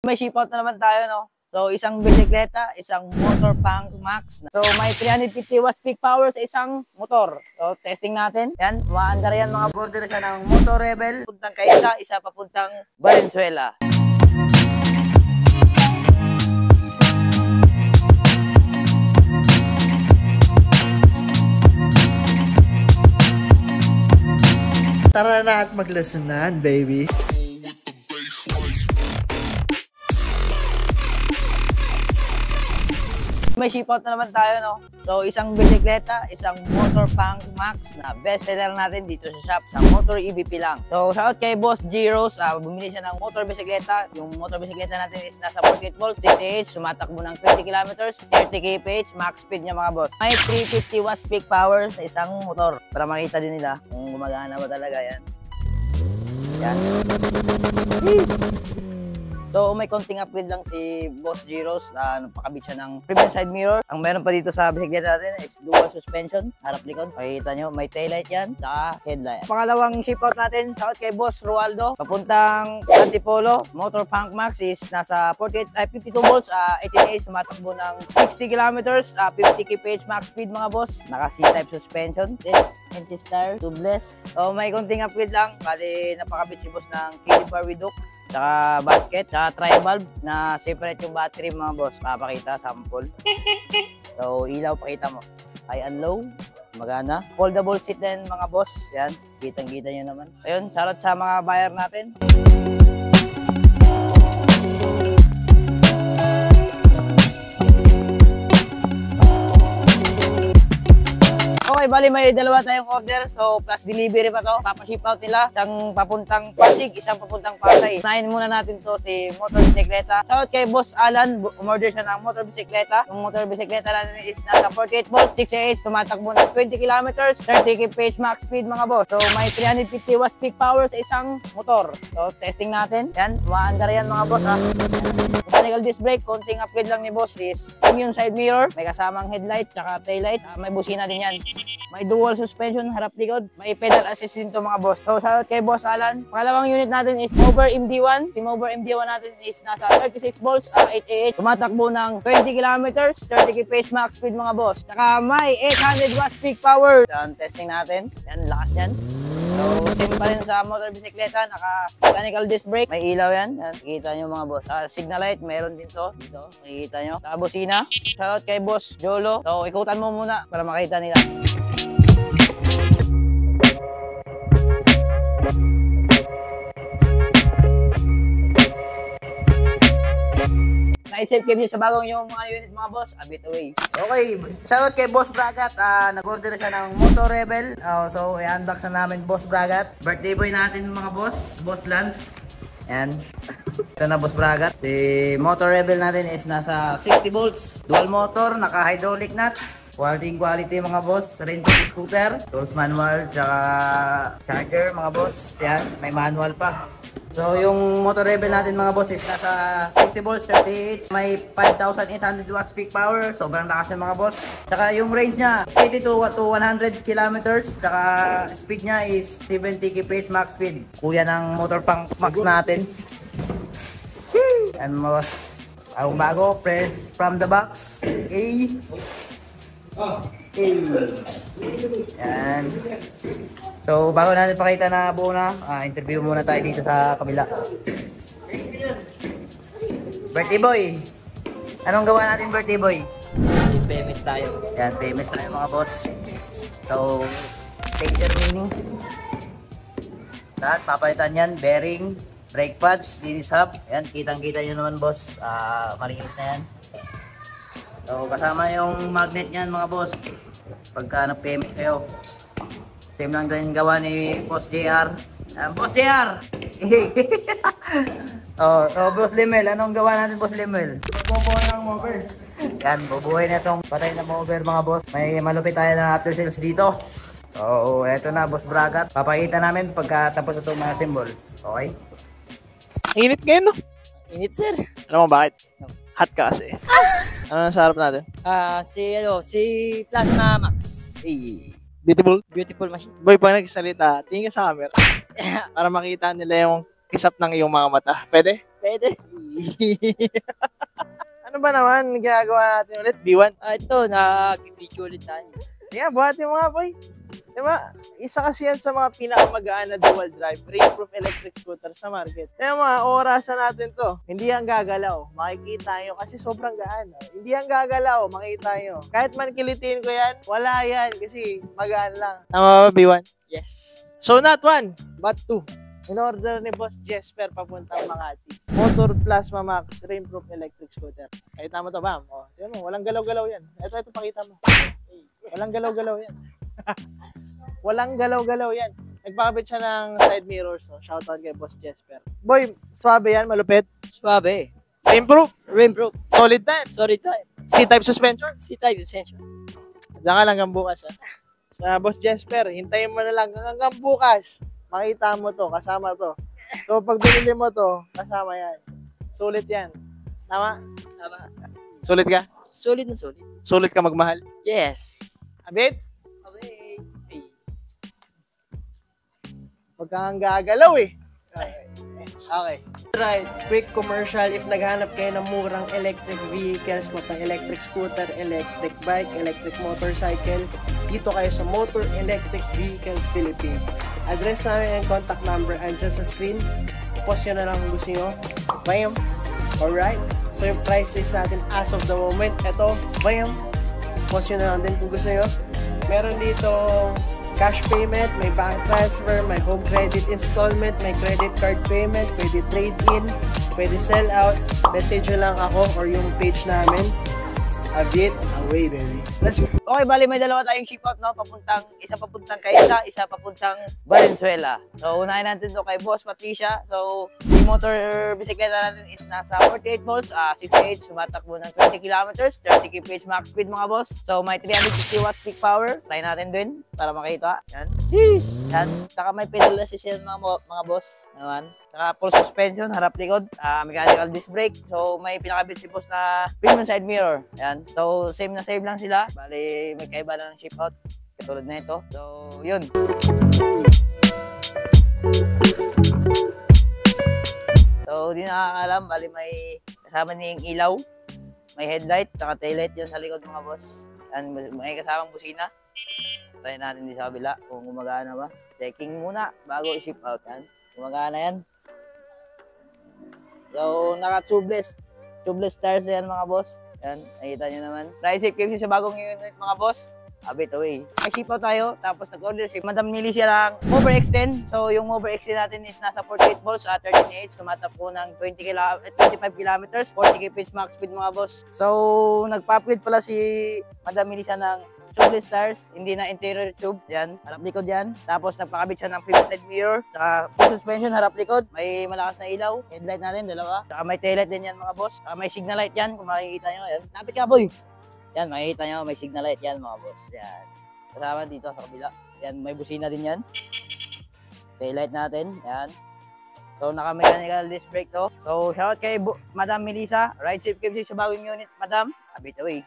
May ship out na naman tayo, no? So, isang bisikleta, isang motor punk max. So, may 350 watts peak power sa isang motor. So, testing natin. Yan, maandar yan mga border siya ng Motor Rebel. Puntang Kaisa, isa papuntang Valenzuela. Tara na at maglesonan, baby. May ship out na naman tayo, no? So, isang bisikleta, isang motor punk max na best seller natin dito sa shop, sa Motor EVP lang. So, shoutout kay Boss G-Rose. Bumili siya ng motor bisikleta. Yung motor bisikleta natin is nasa 48 volts, 6Ah, sumatakbo ng 20 kilometers, 30 kph, max speed niya mga boss. May 350 watts peak power sa isang motor para makita din nila kung gumagana ba talaga yan. Yan. So, may konting upgrade lang si Boss G-Rose. Napakabit siya ng premium side mirror. Ang meron pa dito sa bisikleta natin is dual suspension, harap likod. Makikita nyo, may taillight yan, saka headlight. Pangalawang ship out natin, shout kay Boss Rualdo. Papuntang Antipolo, Motor Punk Max is nasa 52 volts, 18A, sumatakbo ng 60 kilometers, 50 kph max speed mga boss. Naka C-type suspension. Anti-star, tubeless. So, may konting upgrade lang. Bali, napakabit si boss ng kiddie bar with hook, tsaka basket, tsaka tri-valve na separate yung battery mga boss. Papakita, sample. So, ilaw, pakita mo. High and low, magana. Foldable seat din mga boss. Yan, kitang-kita nyo naman. Ayun, shoutout sa mga buyer natin. Okay, bali may dalawa tayong order. So, plus delivery pa to. Papaship out nila. Isang papuntang Pasig, isang papuntang Pasay. Unahin muna natin to si motor bisikleta. Shoutout kay Boss Alan. Umorder siya ng motor bisikleta. Yung motor bisikleta natin is nasa 48 volts, 6Ah, tumatakbo ng 20 kilometers, 30 kph max speed mga boss. So, may 350 watts peak power sa isang motor. So, testing natin. Yan, maandar yan mga boss, ha. Mechanical disc brake, konting upgrade lang ni boss is premium side mirror. May kasamang headlight, tsaka taillight. May busina din yan. May dual suspension, harap likod. May pedal assist din to mga boss. So, shoutout kay Boss Alan. Pangalawang unit natin is Mover MD1. Si Mover MD1 natin is nasa 36 volts, 8Ah. Tumatakbo ng 20 kilometers, 30 kph max speed mga boss. Saka may 800 watts peak power. Yan, testing natin. Yan, lakas yan. So, same pa rin sa motor bisikleta. Naka mechanical disc brake. May ilaw yan. Yan, nakikita nyo mga boss. Signal light, meron din to. Dito, nakikita nyo. Saka busina. Shoutout kay Boss Jolo. So, ikutan mo muna para makita nila. Save kayo sa bagong yung mga unit mga boss, a bit away. Okay, shoutout kay Boss Bragat. Nag-order siya ng Motor Rebel. So, i-unbox na namin Boss Bragat. Birthday boy natin mga boss, Boss Lance. Ayan. Ito na Boss Bragat. Si Motor Rebel natin is nasa 60 volts. Dual motor, naka-hydraulic nut. Quality mga boss. Rental scooter. Tools manual, tsaka charger mga boss. Ayan, may manual pa. So, yung Motor Rebel natin mga boss is nasa 60 volts, 38. May 5,800 watts peak power. Sobrang lakas ng mga boss. Saka yung range niya, 80 to 100 kilometers. Saka speed niya is 70 kph max speed. Kuya ng Motor Punk Max natin. And mga boss, bago, press from the box. Yan. So, bago natin pakita na buo na, interview muna tayo dito sa kabila. Birthday boy! Anong gawa natin, birthday boy? PMS tayo. Yan, PMS tayo mga boss. So, taser mini. Lahat, papalitan yan, bearing, brake pads, linis hub. Yan, kitang-kita nyo naman boss. Malinis na yan. So, kasama yung magnet niyan mga boss. Pagka nag-PMS kayo. Same lang din gawa ni Boss JR. Boss JR! Boss Limel. Anong gawa natin, Boss Limel? Bubuhay ng mover. Yan, bubuhay na itong patay na mover mga boss. May malupit tayo na after sales dito. So, eto na, Boss Bragat. Papakita namin pagkatapos itong mga symbol. Okay? Init ngayon, no? Init, sir. Alam mo bakit? Hot ka kasi. Ano nasa harap natin? Si Plasma Max. Beautiful. Beautiful machine. Boy, pag nagsalita, tingin ka sa camera. Para makita nila yung kisap ng iyong mga mata. Pwede? Pwede. Ano ba naman ginagawa natin ulit? B1? Ito, nag-video ulit tayo. Yeah, buhati mo nga, boy. Diba? Isa kasi yan sa mga pinakamagaan na dual drive, rainproof electric scooter sa market. Kaya mga orasan natin to. Hindi yan gagalaw. Makikita nyo kasi sobrang gaan. Hindi yan gagalaw. Makita nyo. Kahit man kilitin ko yan, wala yan kasi magaan lang. Tama ba, B1? Yes. So not one, but two. In order ni Boss Jesper papuntang Makati. Motor Plasma Max Rainproof Electric Scooter. Pakita mo to, ma'am. O, tignan mo, walang galaw-galaw yan. Ito, pakita mo. Walang galaw-galaw yan. Walang galaw-galaw yan. Nagpakabit siya ng side mirrors. So, shoutout kay Boss Jesper. Boy, swabe yan, malupit. Suabe. Rainproof. Rainproof. Solid na. Sorry tayo. C-type suspension. C-type sensor. Diyan ka lang hanggang bukas, ha. Sa Boss Jesper, hintayin mo na lang hanggang bukas. Makita mo to, kasama to. So, pag binili mo to, kasama yan. Sulit yan. Tama? Tama. Sulit ka? Solid na solid. Sulit ka magmahal? Yes. Abit? Okay. Huwag kang gagalaw eh. Okay. Right, quick commercial. If naghanap kayo ng murang electric vehicles, mapang electric scooter, electric bike, electric motorcycle, dito kayo sa Motor Electric Vehicle Philippines. Address namin and contact number andyan sa screen. Post nyo na lang kung gusto nyo. Bam! Alright. So yung price list natin as of the moment, eto, bam! Post nyo na lang din kung gusto nyo. Meron dito cash payment, may bank transfer, may home credit installment, may credit card payment, pwede trade-in, pwede sell out. Message nyo lang ako or yung page namin. A bit away, baby. Let's go. Okay, bali may dalawa tayong ship out, no? Isa papuntang Kaisa, isa papuntang Valenzuela. So, unahin natin to kay Boss Patricia. So, yung motor bisikleta natin is nasa 48 volts, 68, sumatakbo ng 20 kilometers, 30 kph max speed mga boss. So, may 350 watts peak power. Try natin din para makita. Yan. Jeez! Yan. Saka may pedal assist yan mga boss. Naman. Saka full suspension, harap likod, mechanical disc brake. So, may pinakabit si boss na premium side mirror. Yan. So, same na same lang sila. Bali, may kaiba lang ng ship out. Katulad na ito. So, yun. So, di nakakalam. Bali, may kasama niyang ilaw. May headlight, saka taillight yan sa likod mga boss. Yan, may kasamang busina. Tayo natin di sa kabila kung gumagana ba. Checking muna bago i-ship out. Yan. Gumagana yan. So, naka-tubeless tires yan mga boss. Yan, nakita nyo naman. Ride safe kasi sa bagong unit mga boss. Abit away. May ship out tayo, tapos nag-order si Madam Milicia lang mover extend. So, yung mover extend natin is nasa 48 volts at 13H. Tumatap po ng 25 kilometers, 40 kph max speed mga boss. So, nagpa-upgrade pala si Madam Milicia ng tubeless tires, hindi na interior tube. Yan, harap likod yan. Tapos nagpakabit siya ng premium side mirror. Saka full suspension, harap likod. May malakas na ilaw. Headlight natin, dalawa. Saka may taillight din yan mga boss. Saka may signal light yan, kung makikita nyo. Yan. Lapit ka boy! Yan, makikita nyo, may signal light yan mga boss. Yan. Kasama dito sa kabila. Yan, may busina din yan. Taillight natin. Yan. So, naka-mechanical disc brake to. So, shoutout kay Madam Melissa. Ride safe keep safe sa bagong unit, Madam. Abit away.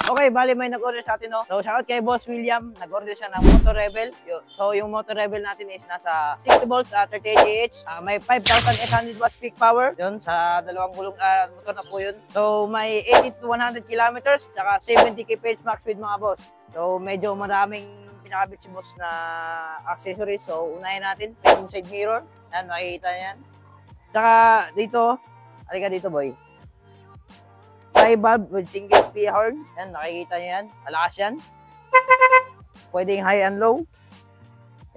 Okay, bali may nag-order sa atin, no? So, shoutout kay Boss William. Nag-order siya ng Motor Rebel. So, yung Motor Rebel natin is nasa 60 volts at 38 Ah. May 5,800 watts peak power. Yun, sa dalawang gulong motor na po yun. So, may 80 to 100 kilometers, saka 70 kph max speed mga boss. So, medyo maraming pinakabit si boss na accessories. So, unahin natin. Premium side mirror. Yan, makikita yan. Saka, dito, halika dito, boy. Tri-valve with single P horn. Yan, nakikita nyo yan. Malakas yan. Pwedeng high and low.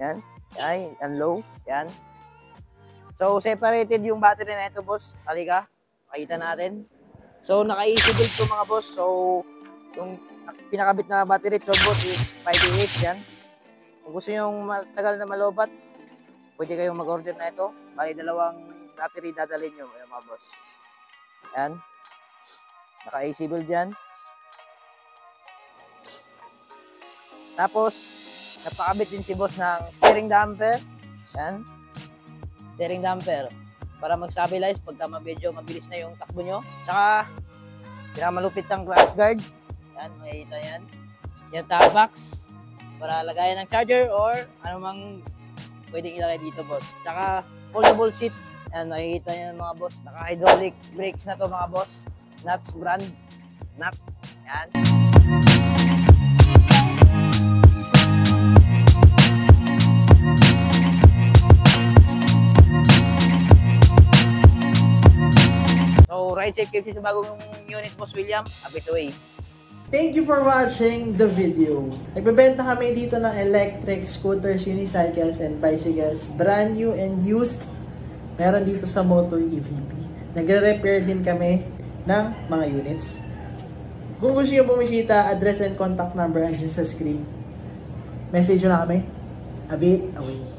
Yan. High and low. Yan. So, separated yung battery na ito, boss. Halika. Makita natin. So, naka-easy build to mga boss. So, yung pinakabit na battery 12 volts is 5A8. Yan. Kung gusto nyo matagal na malobat, pwede kayong mag-order na ito. Bali, dalawang battery dadalhin nyo, mga boss. Yan. Naka-AC build yan. Tapos, napakabit din si boss ng steering damper. Yan. Steering damper. Para mag-stabilize pagka medyo mabilis na yung takbo nyo. Tsaka, pinakamalupit ng crash guard. Yan, makikita yan. Yan, top box. Para lagayan ng charger or anumang pwedeng ilagay dito, boss. Tsaka, foldable seat. Ayan, nakikita nyo mga boss. Naka-hydraulic brakes na to mga boss. Nuts brand. Nut. Ayan. So, ride safe KFC sa bagong unit, Boss William. Happy to way. Thank you for watching the video. Nagbebenta kami dito ng electric scooters, unicycles, and bicycles. Brand new and used. Meron dito sa Motor EVP. Nagre-repair din kami ng mga units. Kung gusto nyo bumisita, address and contact number andyan sa screen. Message nyo na kami. A bit away.